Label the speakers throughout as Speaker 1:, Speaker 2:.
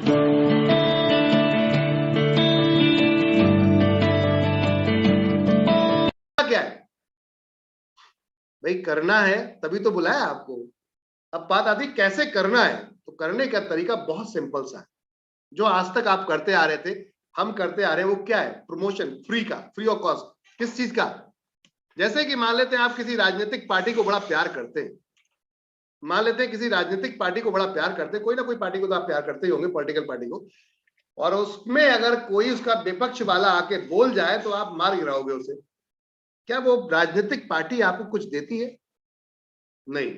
Speaker 1: क्या है भाई, करना है तभी तो बुलाया आपको। अब बात आती कैसे करना है, तो करने का तरीका बहुत सिंपल सा है, जो आज तक आप करते आ रहे थे, हम करते आ रहे हैं, वो क्या है, प्रमोशन फ्री का, फ्री ऑफ कॉस्ट। किस चीज का? जैसे कि मान लेते हैं आप किसी राजनीतिक पार्टी को बड़ा प्यार करते हैं, मान लेते हैं किसी राजनीतिक पार्टी को बड़ा प्यार करते हैं, कोई ना कोई पार्टी को तो आप प्यार करते ही होंगे, पॉलिटिकल पार्टी को, और उसमें अगर कोई उसका विपक्ष वाला आके बोल जाए तो आप मार गिराओगे उसे। क्या वो राजनीतिक पार्टी आपको कुछ देती है? नहीं।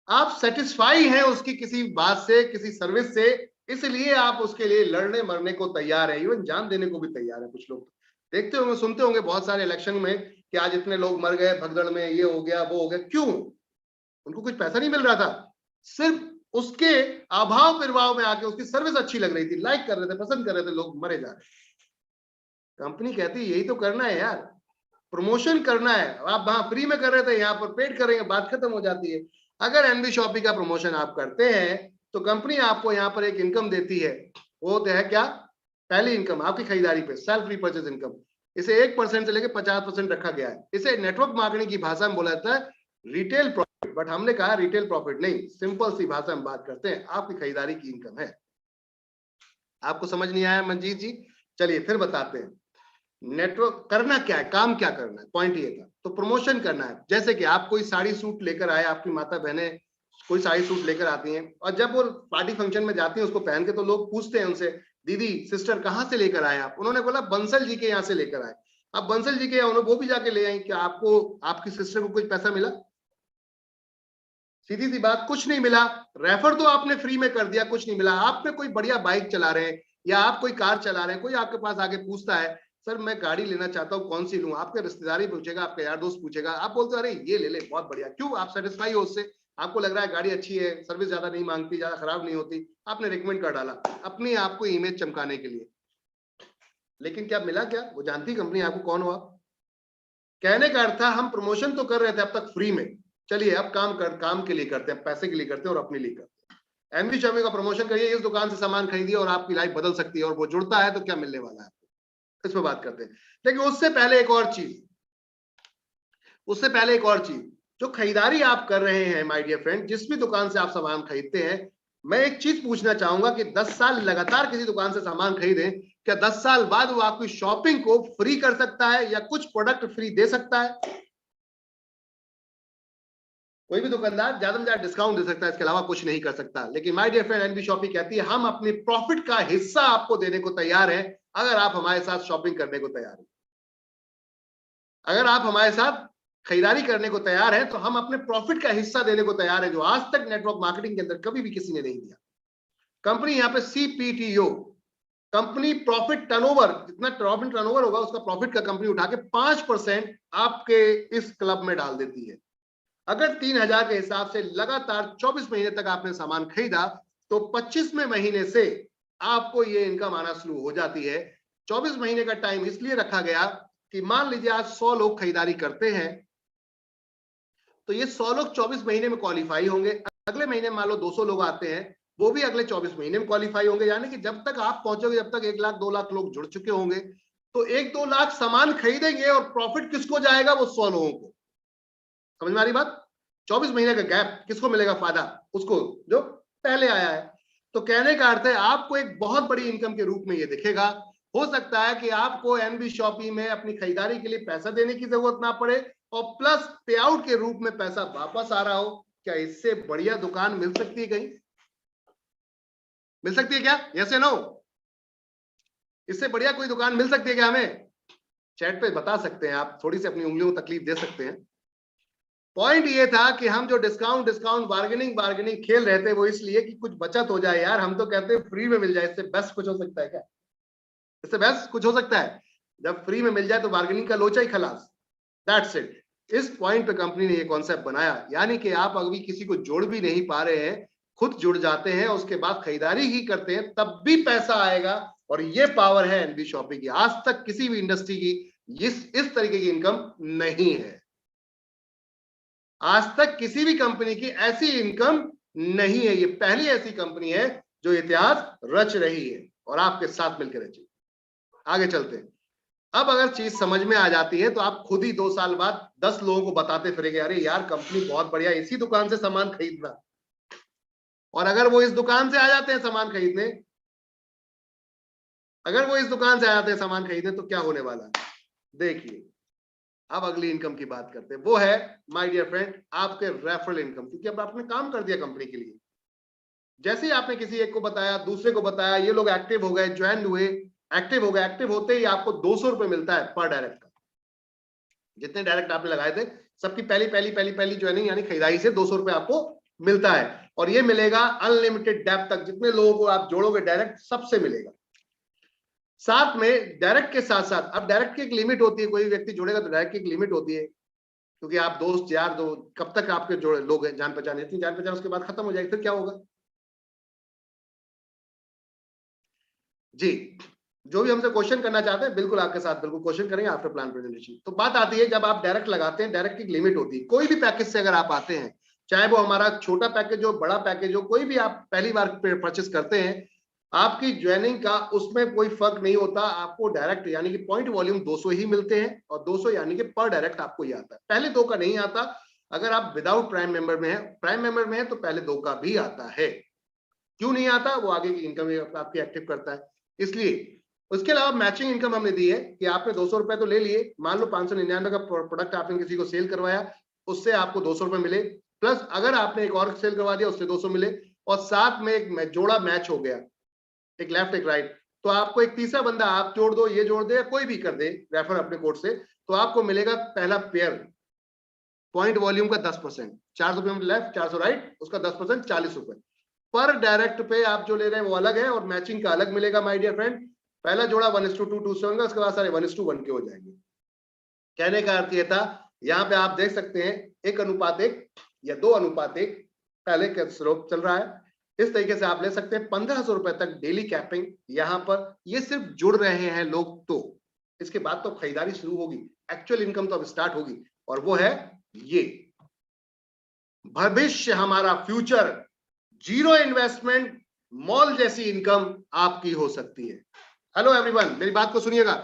Speaker 1: आप सेटिस्फाई हैं उसकी किसी बात से, किसी सर्विस से, इसलिए आप उसके लिए लड़ने मरने को तैयार है, इवन जान देने को भी तैयार है। कुछ लोग देखते होंगे, सुनते होंगे बहुत सारे इलेक्शन में कि आज इतने लोग मर गए भगदड़ में, ये हो गया वो हो गया। क्यों? उनको कुछ पैसा नहीं मिल रहा था, सिर्फ उसके अभाव प्रभाव में आके उसकी सर्विस अच्छी लग रही थी, लाइक कर रहे थे, पसंद कर रहे थे, लोग मरे जा रहे। कंपनी कहती है यही तो करना है यार, प्रमोशन करना है। आप वहां फ्री में कर रहे थे, यहाँ पर पेड करेंगे, बात खत्म हो जाती है। अगर एनबी शॉपी का प्रमोशन आप करते हैं तो कंपनी आपको यहाँ पर एक इनकम देती है, वो है क्या, पहली इनकम आपकी खरीदारी पे, सेल्फ रिपर्चेज इनकम। इसे 1% से लेकर 50% रखा गया है। इसे नेटवर्क मार्केटिंग की भाषा में बोला जाता है रिटेल प्रॉफिट, बट हमने कहा रिटेल प्रॉफिट नहीं, सिंपल सी भाषा में बात करते हैं, आपकी खरीदारी की इनकम है। आपको समझ नहीं आया मंजीत जी? चलिए फिर बताते हैं नेटवर्क करना क्या है, काम क्या करना है। पॉइंट ये था, तो प्रमोशन करना है। जैसे कि आप कोई साड़ी सूट लेकर आए, आपकी माता बहनें कोई साड़ी सूट लेकर आती हैं, और जब वो पार्टी फंक्शन में जाती हैं उसको पहन के, तो लोग पूछते हैं उनसे, दीदी सिस्टर कहाँ से लेकर आए आप? उन्होंने बोला बंसल जी के यहाँ से लेकर आए। अब बंसल जी के यहाँ वो भी जाके ले आई, क्या आपको आपकी सिस्टर को कुछ पैसा मिला? सीधी सी बात, कुछ नहीं मिला। रेफर तो आपने फ्री में कर दिया, कुछ नहीं मिला। आप पे कोई बढ़िया बाइक चला रहे हैं या आप कोई कार चला रहे हैं, कोई आपके पास आके पूछता है सर मैं गाड़ी लेना चाहता हूँ, कौन सी लूं? आपके रिश्तेदारी पूछेगा, आपका यार दोस्त पूछेगा, आप बोलते हो अरे ये ले ले बहुत बढ़िया। क्यों? आप सेटिस्फाई हो उससे, आपको लग रहा है गाड़ी अच्छी है, सर्विस ज्यादा नहीं मांगती, ज्यादा खराब नहीं होती, आपने रिकमेंड कर डाला अपनी आपको इमेज चमकाने के लिए। लेकिन क्या मिला? क्या वो जानती कंपनी आपको कौन हो आप? कहने का अर्थ था हम प्रमोशन तो कर रहे थे अब तक फ्री में, चलिए अब काम के लिए करते हैं, पैसे के लिए करते हैं और अपने लिए करते हैं। एनबी शॉपी का प्रमोशन करिए, इस दुकान से सामान खरीदिए और आपकी लाइफ बदल सकती है। और वो जुड़ता है तो क्या मिलने वाला है, इस पर बात करते हैं। लेकिन उससे पहले एक और चीज, जो खरीदारी आप कर रहे हैं माय डियर फ्रेंड, जिस भी दुकान से आप सामान खरीदते हैं, मैं एक चीज पूछना चाहूंगा कि 10 साल लगातार किसी दुकान से सामान खरीदें, क्या 10 साल बाद वो आपकी शॉपिंग को फ्री कर सकता है या कुछ प्रोडक्ट फ्री दे सकता है? कोई भी दुकानदार ज्यादा से ज्यादा डिस्काउंट दे सकता है, इसके अलावा कुछ नहीं कर सकता। लेकिन माय डियर फ्रेंड एनबी शॉपी कहती है हम अपने प्रॉफिट का हिस्सा आपको देने को तैयार हैं, अगर आप हमारे साथ शॉपिंग करने को तैयार हैं। अगर आप हमारे साथ खरीदारी करने को तैयार हैं तो हम अपने प्रॉफिट का हिस्सा देने को तैयार है, जो आज तक नेटवर्क मार्केटिंग के अंदर कभी भी किसी ने नहीं दिया। कंपनी यहाँ पे CPTO, कंपनी प्रॉफिट टर्नओवर, जितना प्रॉफिट टर्नओवर होगा उसका प्रॉफिट का कंपनी उठा के 5% आपके इस क्लब में डाल देती है। अगर 3000 के हिसाब से लगातार 24 महीने तक आपने सामान खरीदा, तो 25वें महीने से आपको ये इनकम आना शुरू हो जाती है। 24 महीने का टाइम इसलिए रखा गया कि मान लीजिए आज 100 लोग खरीदारी करते हैं, तो ये 100 लोग 24 महीने में क्वालिफाई होंगे। अगले महीने मान लो 200 लोग आते हैं, वो भी अगले 24 महीने में क्वालिफाई होंगे। यानी कि जब तक आप पहुंचोगे, जब तक 1 लाख 2 लाख लोग जुड़ चुके होंगे, तो 1-2 लाख सामान खरीदेंगे और प्रॉफिट किसको जाएगा? वो 100 लोगों को। समझ में आ रही बात? 24 महीने का गैप किसको मिलेगा फायदा? उसको जो पहले आया है। तो कहने का अर्थ है आपको एक बहुत बड़ी इनकम के रूप में ये दिखेगा। हो सकता है कि आपको एनबी शॉपी में अपनी खरीदारी के लिए पैसा देने की जरूरत ना पड़े, और प्लस पे आउट के रूप में पैसा वापस आ रहा हो। क्या इससे बढ़िया दुकान मिल सकती है? कहीं मिल सकती है क्या? यस या नो? इससे बढ़िया कोई दुकान मिल सकती है क्या हमें? चैट पे बता सकते हैं आप, थोड़ी सी अपनी उंगलियों को तकलीफ दे सकते हैं। पॉइंट ये था कि हम जो डिस्काउंट बार्गेनिंग खेल रहे थे, वो इसलिए कि कुछ बचत हो जाए यार। हम तो कहते हैं फ्री में मिल जाए, इससे बेस्ट कुछ हो सकता है क्या? इससे बेस्ट कुछ हो सकता है? जब फ्री में मिल जाए तो बार्गेनिंग का लोचा ही खलास। That's it. इस पॉइंट पे कंपनी ने ये कॉन्सेप्ट बनाया, यानी कि आप अभी किसी को जोड़ भी नहीं पा रहे हैं, खुद जुड़ जाते हैं, उसके बाद खरीदारी ही करते हैं, तब भी पैसा आएगा। और ये पावर है एनबी शॉपी की। आज तक किसी भी इंडस्ट्री की इस तरीके की इनकम नहीं है। आज तक किसी भी कंपनी की ऐसी इनकम नहीं है, ये पहली ऐसी कंपनी है जो इतिहास रच रही है और आपके साथ मिलकर रची। आगे चलते हैं। अब अगर चीज समझ में आ जाती है तो आप खुद ही 2 साल बाद 10 लोगों को बताते फिरेंगे, अरे यार कंपनी बहुत बढ़िया, इसी दुकान से सामान खरीदना। और अगर वो इस दुकान से आ जाते हैं सामान खरीदने, सामान खरीदने, तो क्या होने वाला है देखिए। अब अगली इनकम की बात करते हैं, वो है माय डियर फ्रेंड आपके रेफरल इनकम। क्योंकि अब आपने काम कर दिया कंपनी के लिए, जैसे ही आपने किसी एक को बताया, दूसरे को बताया, ये लोग एक्टिव हो गए, ज्वाइन हुए, एक्टिव हो गए, एक्टिव होते ही आपको 200 रुपए मिलता है पर डायरेक्ट का। जितने डायरेक्ट आपने लगाए थे सबकी पहली ज्वाइनिंग यानी खरीदारी से 200 रुपए आपको मिलता है। और ये मिलेगा अनलिमिटेड डेप्थ तक, जितने लोगों को आप जोड़ोगे डायरेक्ट सबसे मिलेगा। साथ में डायरेक्ट के साथ साथ, अब डायरेक्ट की एक लिमिट होती है, कोई व्यक्ति जुड़ेगा तो डायरेक्ट की एक लिमिट होती है, क्योंकि आप दोस्त यार दो कब तक आपके जोड़े लोग हैं, जान पहचान, इतनी जान पहचान उसके बाद खत्म हो जाएगी, फिर क्या होगा जी। जो भी हमसे क्वेश्चन करना चाहते हैं बिल्कुल आपके साथ बिल्कुल क्वेश्चन करेंगे आफ्टर प्लान प्रेजेंटेशन। तो बात आती है जब आप डायरेक्ट लगाते हैं, डायरेक्ट की लिमिट होती है। कोई भी पैकेज से अगर आप आते हैं, चाहे वो हमारा छोटा पैकेज हो, बड़ा पैकेज हो, कोई भी आप पहली बार परचेस करते हैं, आपकी ज्वाइनिंग का उसमें कोई फर्क नहीं होता। आपको डायरेक्ट यानी कि पॉइंट वॉल्यूम 200 ही मिलते हैं, और 200 यानी कि पर डायरेक्ट आपको ये आता है, पहले 2 का नहीं आता। अगर आप विदाउट प्राइम मेंबर में है, प्राइम मेंबर में है तो पहले 2 का भी आता है। क्यों नहीं आता, वो आगे की इनकम आपकी एक्टिव करता है इसलिए। उसके अलावा मैचिंग इनकम हमने दी है कि आपने 200 रुपए तो ले लिए, मान लो 599 का प्रोडक्ट आपने किसी को सेल करवाया, उससे आपको 200 रुपए मिले, प्लस अगर आपने एक और सेल करवा दिया उससे 200 मिले, और साथ में एक जोड़ा मैच हो गया, एक लेफ्ट एक राइट, तो आपको एक तीसरा बंदा आप जोड़ दो, ये जोड़ दे या कोई भी कर दे रेफर अपने कोड से, तो आपको मिलेगा पहला पेयर पॉइंट वॉल्यूम का 10%, 400 रुपए लेफ्ट 400 राइट, उसका 10% 40 रुपए पर डायरेक्ट पे आप जो ले रहे हैं वो अलग है, और मैचिंग का अलग मिलेगा माय डियर फ्रेंड। पहला जोड़ा 1:2 से होगा, उसके बाद सारे 1:1 के हो जाएंगे। कहने का अर्थ ये था, यहाँ पे आप देख सकते हैं 1:1 या 2:1 पहले का स्लोप चल रहा है। इस तरीके से आप ले सकते हैं 1500 रुपए तक डेली कैपिंग यहाँ पर। ये सिर्फ जुड़ रहे हैं लोग, तो इसके बाद तो खरीदारी शुरू होगी, एक्चुअल इनकम तो अब स्टार्ट होगी, और वो है ये भविष्य, हमारा फ्यूचर। जीरो इन्वेस्टमेंट मॉल जैसी इनकम आपकी हो सकती है। हेलो एवरीवन, मेरी बात को सुनिएगा।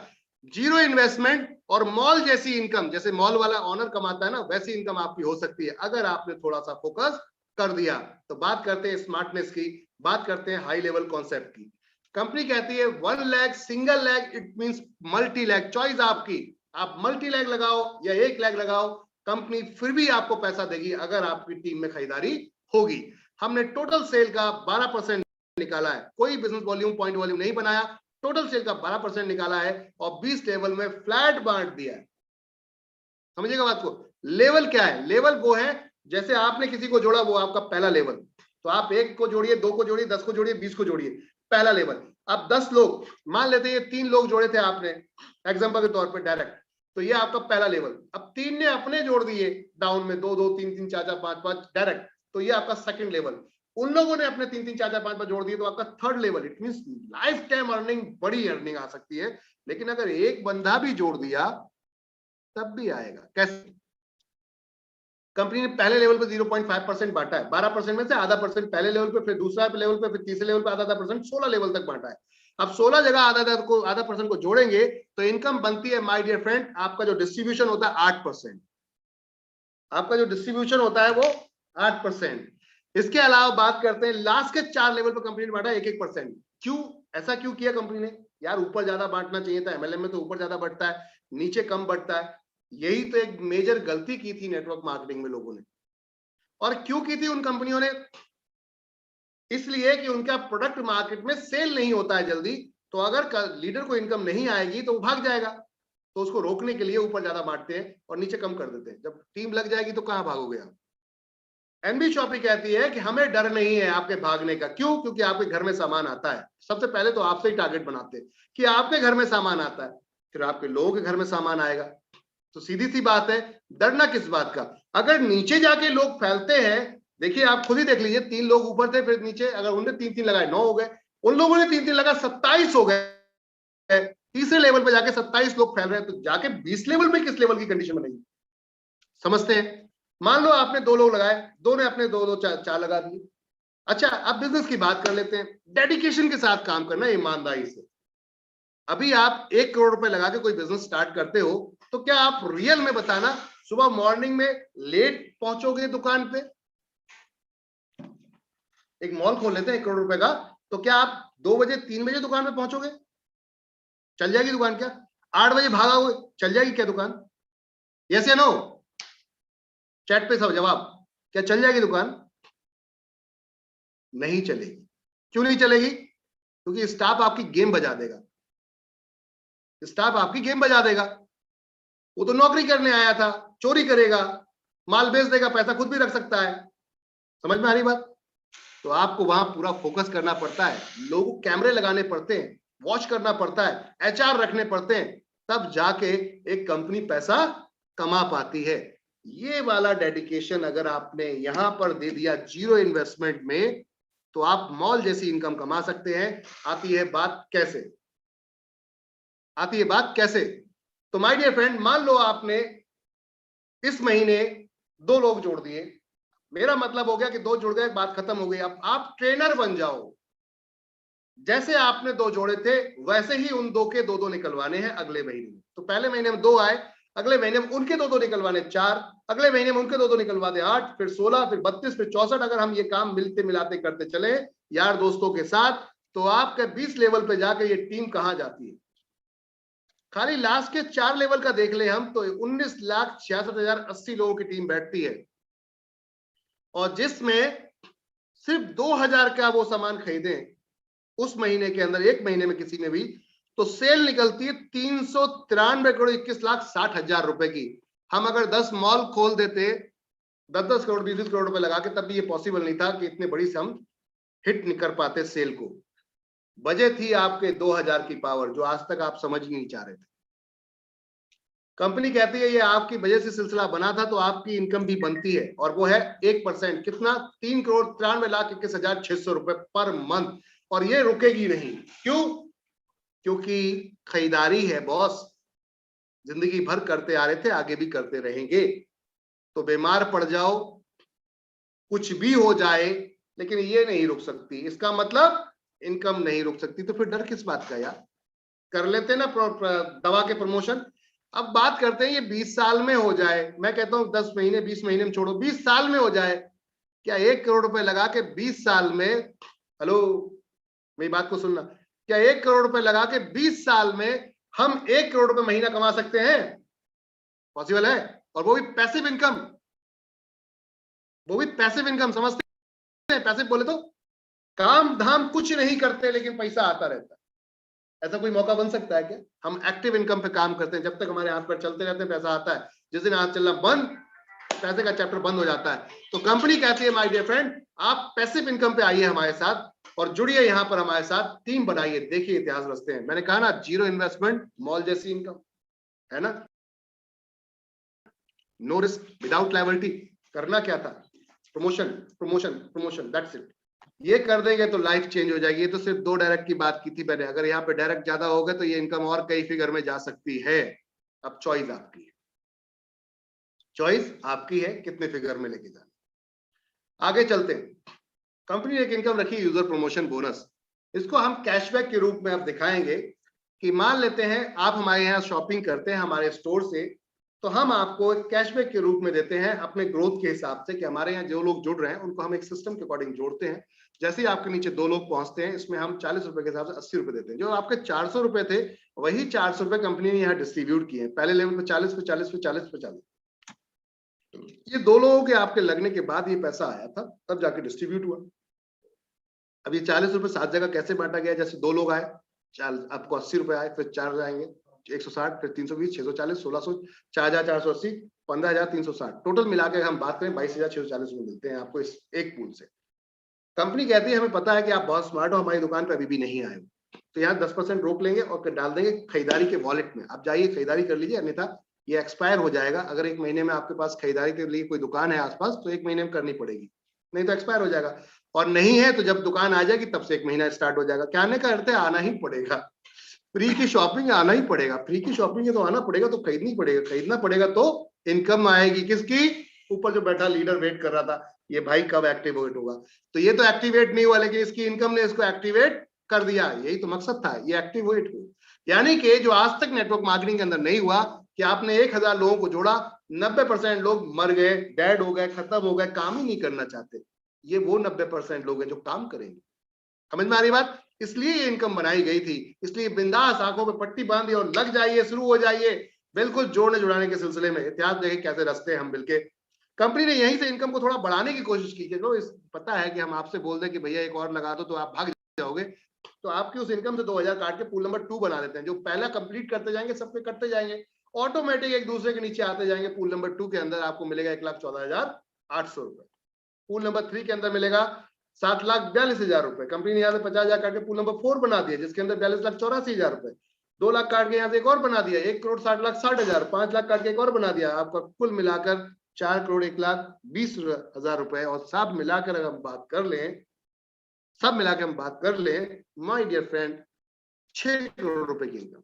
Speaker 1: जीरो इन्वेस्टमेंट और मॉल जैसी इनकम, जैसे मॉल वाला ऑनर कमाता है ना, वैसी इनकम आपकी हो सकती है अगर आपने थोड़ा सा फोकस कर दिया। तो बात करते हैं स्मार्टनेस की, बात करते हैं हाई लेवल कॉन्सेप्ट की। कंपनी कहती है 1 lakh single lag, it means multi lag, choice आपकी। आप मल्टी लैग लगाओ या 1 लाख लगाओ, कंपनी फिर भी आपको पैसा देगी अगर आपकी टीम में खरीदारी होगी। हमने टोटल सेल का 12% निकाला है, कोई बिजनेस वॉल्यूम पॉइंट वॉल्यूम नहीं बनाया, टोटल सेल का 12% निकाला है और 20 लेवल में फ्लैट बांट दिया है। समझिएगा बात को। लेवल क्या है, लेवल वो है जैसे आपने किसी को जोड़ा वो आपका पहला लेवल, तो आप 1 को जोड़िए, 2 को जोड़िए, 10 को जोड़िए, 20 को जोड़िए, पहला लेवल। अब 10 लोग मान लेते हैं, ये 3 लोग जोड़े थे आपने एग्जांपल के तौर पर डायरेक्ट, तो ये आपका पहला लेवल। अब 3 ने अपने जोड़ दिए डाउन में, 2 2 3 3 4 4 5 5 डायरेक्ट, तो ये आपका सेकंड लेवल। उन लोगों ने अपने 3 3 4 4 5 5 जोड़ दिए, तो आपका third level. It means life time earning, बड़ी अर्निंग आ सकती है। लेकिन अगर एक बंदा भी जोड़ दिया तब भी आएगा। कैसे? कंपनी ने पहले लेवल पे 0.5% बांटा है, 12% में से आधा परसेंट पहले लेवल पे, फिर दूसरा लेवल पे, फिर तीसरे लेवल पे आधा परसेंट, 16 लेवल तक बांटा है। अब 16 जगह आधा परसेंट को जोड़ेंगे तो इनकम बनती है माय डियर फ्रेंड, आपका जो डिस्ट्रीब्यूशन होता है 8%। आपका जो डिस्ट्रीब्यूशन होता है वो 8%। इसके अलावा बात करते हैं लास्ट के 4 लेवल पर कंपनी ने बांटा 1-1%। क्यों ऐसा क्यों किया कंपनी ने? यार ऊपर ज्यादा बांटना चाहिए था, एमएलएम में तो ऊपर ज्यादा बढ़ता है, नीचे कम बढ़ता है। यही तो एक मेजर गलती की थी नेटवर्क मार्केटिंग में लोगों ने। और क्यों की थी उन कंपनियों ने? इसलिए कि उनका प्रोडक्ट मार्केट में सेल नहीं होता है जल्दी, तो अगर लीडर को इनकम नहीं आएगी तो वो भाग जाएगा, तो उसको रोकने के लिए ऊपर ज्यादा बांटते हैं और नीचे कम कर देते हैं। जब टीम लग जाएगी तो कहां भागोगे आप? एनबी शॉपी कहती है कि हमें डर नहीं है आपके भागने का। क्यों? क्योंकि आपके घर में सामान आता है। सबसे पहले तो आपसे ही टारगेट बनाते हैं कि आपके घर में सामान आता है, फिर आपके लोगों के घर में सामान आएगा। तो सीधी सी बात है, डरना किस बात का? अगर नीचे जाके लोग फैलते हैं, देखिए आप खुद ही देख लीजिए, 3 लोग ऊपर थे, फिर नीचे अगर उनने 3-3 लगाए 9 हो गए, उन लोगों ने 3-3 लगा 27 हो गए। तीसरे लेवल पे जाके 27 लोग फैल रहे हैं, तो जाके 20 लेवल में किस लेवल की कंडीशन बनेगी? समझते हैं? मान लो आपने 2 लोग लगाए, 2 ने अपने 2-2 4 लगा दिए, अच्छा, अब बिजनेस की बात कर लेते हैं। डेडिकेशन के साथ काम करना, ईमानदारी से। अभी आप 1 करोड़ रुपए लगा के कोई बिजनेस स्टार्ट करते हो, तो क्या आप रियल में बताना सुबह मॉर्निंग में लेट पहुंचोगे दुकान पे? एक मॉल खोल लेते हैं 1 करोड़ रुपए का, तो क्या आप 2 बजे 3 बजे दुकान पे पहुंचोगे? चल जाएगी दुकान क्या? 8 बजे भागोगे, चल जाएगी क्या दुकान? यस या नो? चैट पे सब जवाब। क्या चल जाएगी दुकान? नहीं चलेगी। क्यों नहीं चलेगी? क्योंकि स्टाफ आपकी गेम बजा देगा। स्टाफ आपकी गेम बजा देगा। वो तो नौकरी करने आया था, चोरी करेगा, माल बेच देगा, पैसा खुद भी रख सकता है। समझ में आ रही बात? तो आपको वहां पूरा फोकस करना पड़ता है, लोगों को कैमरे लगाने पड़ते हैं, वॉच करना पड़ता है, एचआर रखने पड़ते हैं, तब जाके एक कंपनी पैसा कमा पाती है। ये वाला डेडिकेशन अगर आपने यहां पर दे दिया जीरो इन्वेस्टमेंट में, तो आप मॉल जैसी इनकम कमा सकते हैं। आती है बात कैसे? आती है बात कैसे? तो माय डियर फ्रेंड, मान लो आपने इस महीने 2 लोग जोड़ दिए। मेरा मतलब हो गया कि 2 जुड़ गए, बात खत्म हो गई। अब आप ट्रेनर बन जाओ। जैसे आपने 2 जोड़े थे, वैसे ही उन 2 के 2-2 निकलवाने हैं अगले महीने में। तो पहले महीने में 2 आए, अगले महीने में उनके 2-2 निकलवाने 4, अगले महीने में उनके 2-2 निकलवा दे 8, फिर 16, फिर 32, फिर 64। अगर हम ये काम मिलते मिलाते करते चले यार दोस्तों के साथ, तो आपके 20 लेवल पे जाके ये टीम कहां जाती है? खाली लास्ट के 4 लेवल का देख ले हम, तो 19,66,080 लोगों की टीम बैठती है, और जिसमें सिर्फ 2,000 का वो सामान खरीदे उस महीने के अंदर, एक महीने में किसी में भी, तो सेल निकलती है 393,21,60,000 रुपए की। हम अगर 10 मॉल खोल देते, 10-10 करोड़ 20-20 करोड़ रुपए लगा के, तब भी ये पॉसिबल नहीं था कि इतने बड़ी से हम हिट नहीं कर पाते सेल को। वजह थी आपके 2,000 की पावर, जो आज तक आप समझ नहीं चाह रहे थे। कंपनी कहती है ये आपकी वजह से सिलसिला बना था, तो आपकी इनकम भी बनती है, और वो है 1%। कितना? 3,93,61,600 रुपए पर मंथ। और ये रुकेगी नहीं। क्यों? क्योंकि खरीदारी है बॉस। जिंदगी भर करते आ रहे थे, आगे भी करते रहेंगे। तो बीमार पड़ जाओ, कुछ भी हो जाए, लेकिन ये नहीं रुक सकती। इसका मतलब इनकम नहीं रुक सकती। तो फिर डर किस बात का यार? कर लेते ना दवा के प्रमोशन। अब बात करते हैं ये 20 साल में हो जाए। मैं कहता हूं 10 महीने 20 महीने में छोड़ो, 20 साल में हो जाए। क्या 1 करोड़ रुपए लगा के 20 साल में, हेलो मेरी बात को सुनना, क्या 1 करोड़ रुपए लगा के 20 साल में हम 1 करोड़ रुपए महीना कमा सकते हैं? पॉसिबल है। और वो भी पैसिव इनकम। वो भी पैसिव इनकम, समझते हैं? पैसिव बोले तो काम धाम कुछ नहीं करते, लेकिन पैसा आता रहता है। ऐसा कोई मौका बन सकता है क्या? हम एक्टिव इनकम पे काम करते हैं, जब तक हमारे हाथ पर चलते रहते हैं पैसा आता है। जिस दिन हाथ चलना बंद, पैसे का चैप्टर बंद हो जाता है। तो कंपनी कहती है माय डियर फ्रेंड, आप पैसिव इनकम पे आइए हमारे साथ, और जुड़िए यहां पर हमारे साथ, टीम बनाइए। देखिए इतिहास रचते हैं। मैंने कहा ना, जीरो इन्वेस्टमेंट, मॉल जैसी इनकम, है ना? No risk, without liability. करना क्या था? Promotion promotion promotion, that's it. ये कर देंगे तो लाइफ चेंज हो जाएगी। ये तो सिर्फ 2 डायरेक्ट की बात की थी मैंने। अगर यहाँ पे डायरेक्ट ज्यादा होगा तो ये इनकम और कई फिगर में जा सकती है। अब चॉइस आपकी है, चॉइस आपकी है कितने फिगर में लेके जाना। आगे चलते हैं। कंपनी ने एक इनकम रखी यूजर प्रमोशन बोनस। इसको हम कैशबैक के रूप में अब दिखाएंगे कि मान लेते हैं आप हमारे यहाँ शॉपिंग करते हैं हमारे स्टोर से, तो हम आपको एक कैशबैक के रूप में देते हैं अपने ग्रोथ के हिसाब से, कि हमारे यहाँ जो लोग जुड़ रहे हैं उनको हम एक सिस्टम के अकॉर्डिंग जोड़ते हैं। जैसे ही आपके नीचे 2 लोग पहुंचते हैं, इसमें हम 40 रुपए के हिसाब से 80 रुपए देते हैं। जो आपके 400 रुपए थे, वही 400 रुपए कंपनी ने यहाँ डिस्ट्रीब्यूट किए। पहले लेवल पे 40 पे 40 पे 40 पे 40। ये 2 लोगों के आपके लगने के बाद ये पैसा आया था, तब जाके डिस्ट्रीब्यूट हुआ। अब ये 40 रुपए 7 जगह कैसे बांटा गया? जैसे 2 लोग आए, आपको 80 रुपए आए, फिर 4 आएंगे 160, फिर 320, 640, 1600, 4,480, 15,360। टोटल मिला के हम बात करें 22,640 रुपए मिलते हैं आपको इस एक पूल से। कंपनी कहती है हमें पता है कि आप बहुत स्मार्ट हो, हमारी दुकान पे अभी भी नहीं आए हो, तो यहाँ 10% रोक लेंगे और डाल देंगे खरीदारी के वॉलेट में। आप जाइए खरीदारी कर लीजिए, अन्यथा ये एक्सपायर हो जाएगा। अगर एक महीने में आपके पास खरीदारी के लिए कोई दुकान है आसपास, तो एक महीने में करनी पड़ेगी, नहीं तो एक्सपायर हो जाएगा। और नहीं है तो जब दुकान आ जाएगी तब से 1 महीना स्टार्ट हो जाएगा। क्या आने का अर्थ है? आना ही पड़ेगा। फ्री की शॉपिंग आना ही पड़ेगा। फ्री की शॉपिंग है तो आना पड़ेगा, तो खरीदनी पड़ेगा। खरीदना पड़ेगा तो इनकम आएगी। किसकी? ऊपर जो बैठा लीडर वेट कर रहा था, ये भाई कब एक्टिवेट होगा। तो ये तो एक्टिवेट नहीं हुआ, लेकिन इसकी इनकम ने इसको एक्टिवेट कर दिया, यही तो मकसद था, ये एक्टिवेट हुआ। यानी कि जो आज तक नेटवर्क मार्केटिंग के अंदर नहीं हुआ कि आपने 1000 लोगों को जोड़ा, 90% लोग मर गए, डेड हो गए, खत्म हो गए, काम ही नहीं करना चाहते, ये वो 90% लोग हैं जो काम करेंगे। समझ में आ रही बात? इसलिए ये इनकम बनाई गई थी। इसलिए बिंदास आंखों पे पट्टी बांधी और लग जाइए, शुरू हो जाइए बिल्कुल जोड़ने जुड़ाने के सिलसिले में। इतिहास देखें कैसे रस्ते हम मिलके, कंपनी ने यहीं से इनकम को थोड़ा बढ़ाने की कोशिश की। चलो इस पता है कि हम आपसे बोल दें कि भैया एक और लगा दो तो आप भाग जाओगे, तो आपकी उस इनकम से 2000 काट के पूल नंबर 2 बना देते हैं। जो पहला कंप्लीट करते जाएंगे, सबके करते जाएंगे, ऑटोमेटिक एक दूसरे के नीचे आते जाएंगे। पूल नंबर 2 के अंदर आपको मिलेगा 1,14,800 रुपए। पूल नंबर 3 के अंदर मिलेगा 7,42,000 रुपए। कंपनी ने यहाँ से 50,000 काट के पूल नंबर 4 बना दिया, जिसके अंदर 42,84,000 रुपए। 2 लाख काट के यहाँ से एक और बना दिया, 1,60,60,60,000। 5 लाख काट के एक और बना दिया, आपका कुल मिलाकर 4,01,20,000 रुपए। और सब मिलाकर अगर हम बात कर लें, सब मिलाकर हम बात कर लें माय डियर फ्रेंड, 6 करोड़ रुपए की इनकम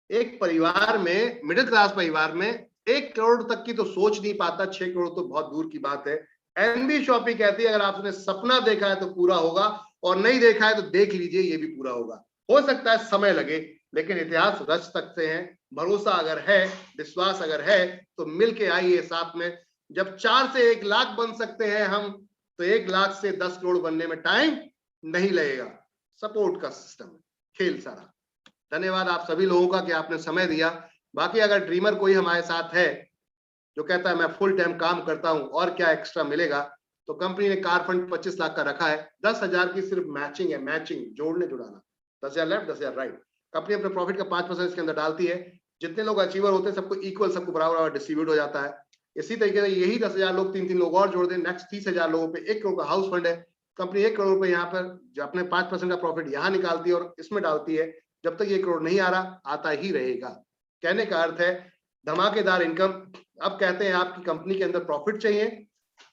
Speaker 1: एक परिवार में, मिडिल क्लास परिवार में 1 करोड़ तक की तो सोच नहीं पाता, 6 करोड़ तो बहुत दूर की बात है। एनबी शॉपी कहती है अगर आपने सपना देखा है तो पूरा होगा, और नहीं देखा है तो देख लीजिए, ये भी पूरा होगा। हो सकता है समय लगे, लेकिन इतिहास रच सकते हैं। भरोसा अगर है, विश्वास अगर है, तो मिलके आइए साथ में। जब 4 से 1 लाख बन सकते हैं हम, तो 1 लाख से 10 करोड़ बनने में टाइम नहीं लगेगा। सपोर्ट का सिस्टम है, खेल सारा। धन्यवाद आप सभी लोगों का कि आपने समय दिया। बाकी अगर ड्रीमर कोई हमारे साथ है जो कहता है मैं फुल टाइम काम करता हूं और क्या एक्स्ट्रा मिलेगा, तो कंपनी ने कार फंड 25 लाख का रखा है। 10,000 की सिर्फ मैचिंग है, मैचिंग, जोड़ने जुड़ाना। 10,000 लेफ्ट, 10,000 राइट। कंपनी अपने प्रॉफिट का 5% इसके अंदर डालती है। जितने लोग अचीवर होते हैं सबको इक्वल, सबको बराबर डिस्ट्रीब्यूट हो जाता है। इसी तरीके से यही 10,000 लोग 3-3 लोग और जोड़ दें, नेक्स्ट 30,000 लोगों पे 1 करोड़ का हाउस फंड है। कंपनी 1 करोड़ रुपए यहाँ पर जो अपने 5% का प्रॉफिट यहाँ निकालती है और इसमें डालती है। जब तक 1 करोड़ नहीं आ रहा, आता ही रहेगा। कहने का अर्थ है धमाकेदार इनकम। अब कहते हैं आपकी कंपनी के अंदर प्रॉफिट चाहिए,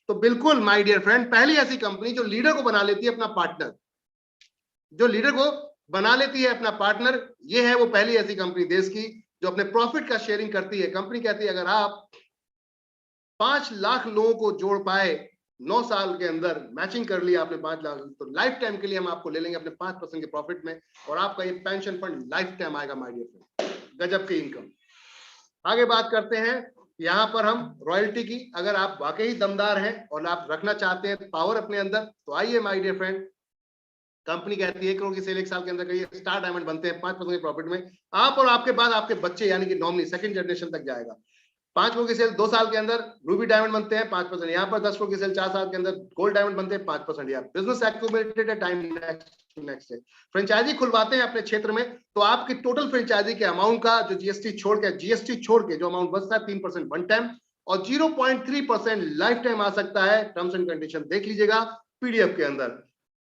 Speaker 1: तो बिल्कुल माय डियर फ्रेंड, पहली ऐसी कंपनी जो लीडर को बना लेती है अपना पार्टनर, जो लीडर को बना लेती है अपना पार्टनर, ये है वो पहली ऐसी कंपनी देश की जो अपने प्रॉफिट का शेयरिंग करती है। कंपनी कहती है अगर आप 5 लाख लोगों को जोड़ पाए 9 साल के अंदर, मैचिंग कर लिया आपने 5 लाख, तो लाइफ टाइम के लिए हम आपको ले लेंगे अपने 5% के प्रॉफिट में, और आपका ये पेंशन फंड लाइफ टाइम आएगा माय डियर फ्रेंड। गजब की इनकम। आगे बात करते हैं यहाँ पर हम रॉयल्टी की। अगर आप वाकई दमदार हैं और आप रखना चाहते हैं पावर अपने अंदर, तो आइए माय डियर फ्रेंड। कंपनी कहती है 1 करोड़ की सेल 1 साल के अंदर करिए, स्टार डायमंड बनते हैं 5% के प्रॉफिट में। आप और आपके बाद आपके बच्चे यानी कि नॉमिनी सेकंड जनरेशन तक जाएगा। 5 करोड़ की सेल 2 साल के अंदर रूबी डायमंड बनते हैं 5%। यहाँ पर 10 करोड़ की सेल 4 साल के अंदर गोल्ड डायमंड बनते हैं 5%। यार बिजनेस एक्यूमुलेटेड है, टाइम नेक्स्ट है। फ्रेंचाइजी खुलवाते हैं अपने क्षेत्र में, तो आपकी टोटल फ्रेंचाइजी के अमाउंट का जो जीएसटी छोड़ के जो अमाउंट बचता है 3% वन टाइम और 0.3% लाइफ टाइम आ सकता है। टर्म्स एंड कंडीशन देख लीजिएगा पीडीएफ के अंदर।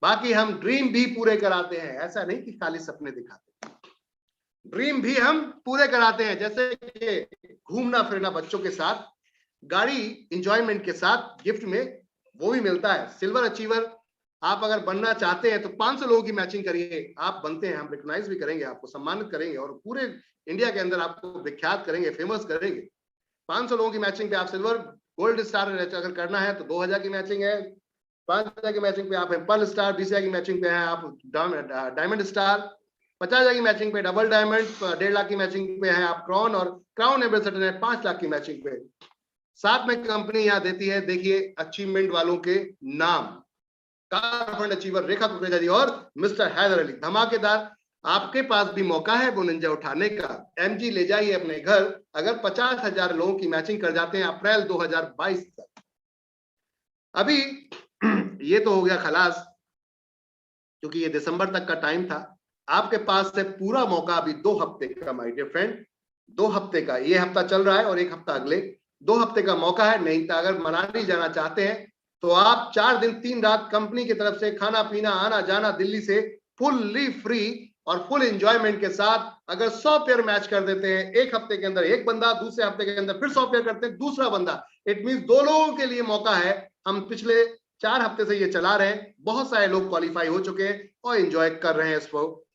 Speaker 1: बाकी हम ड्रीम भी पूरे कराते हैं, ऐसा नहीं कि खाली सपने दिखाते, ड्रीम भी हम पूरे कराते हैं। जैसे कि घूमना फिरना बच्चों के साथ, गाड़ी इंजॉयमेंट के साथ गिफ्ट में वो भी मिलता है। सिल्वर अचीवर आप अगर बनना चाहते हैं तो 500 लोगों की मैचिंग करिए, आप बनते हैं, हम रिकॉग्नाइज भी करेंगे, आपको सम्मानित करेंगे और पूरे इंडिया के अंदर आपको विख्यात करेंगे, फेमस करेंगे। 500 लोगों की मैचिंग पे आप सिल्वर गोल्ड स्टार अगर करना है तो 2,000 की मैचिंग है। 5,000 की मैचिंग पे आप पर्ल स्टार, 20,000 की मैचिंग पे है आप डायमंड स्टार, 50,000 की मैचिंग पे डबल डायमंड, 1.5 लाख की मैचिंग पे है आप क्राउन, और क्राउन एम्बेसडर है 5 लाख की मैचिंग पे। साथ में कंपनी यहाँ देती है, देखिए अचीवमेंट वालों के नाम, कार फंड अचीवर रेखा कुकरेजा जी और मिस्टर हैदर अली। धमाकेदार, आपके पास भी मौका है वो निंजा उठाने का। एमजी ले जाइए अपने घर, अगर 50,000 लोगों की मैचिंग कर जाते हैं अप्रैल 2022 तक। अभी ये तो हो गया खलास, क्योंकि ये दिसंबर तक का टाइम था। आपके पास है पूरा मौका अभी 2 हफ्ते का माय डियर फ्रेंड, 2 हफ्ते का। ये हफ्ता चल रहा है और 1 हफ्ता अगले, 2 हफ्ते का मौका है। नहीं तो अगर मनाली जाना चाहते हैं तो आप 4 दिन 3 रात कंपनी की तरफ से खाना पीना आना जाना दिल्ली से फुल्ली फ्री और फुल एंजॉयमेंट के साथ। अगर 100 पेयर मैच कर देते हैं 1 हफ्ते के अंदर एक बंदा, दूसरे हफ्ते के अंदर फिर 100 पेयर करते हैं दूसरा बंदा, इट मींस 2 लोगों के लिए मौका है। हम पिछले 4 हफ्ते से ये चला रहे हैं, बहुत सारे लोग क्वालिफाई हो चुके हैं और एंजॉय कर रहे हैं इसको।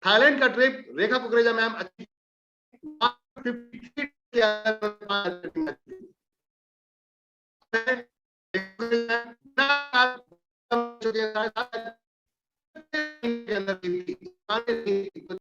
Speaker 1: थाईलैंड का ट्रिप रेखा कुकरेजा मैम के अंदर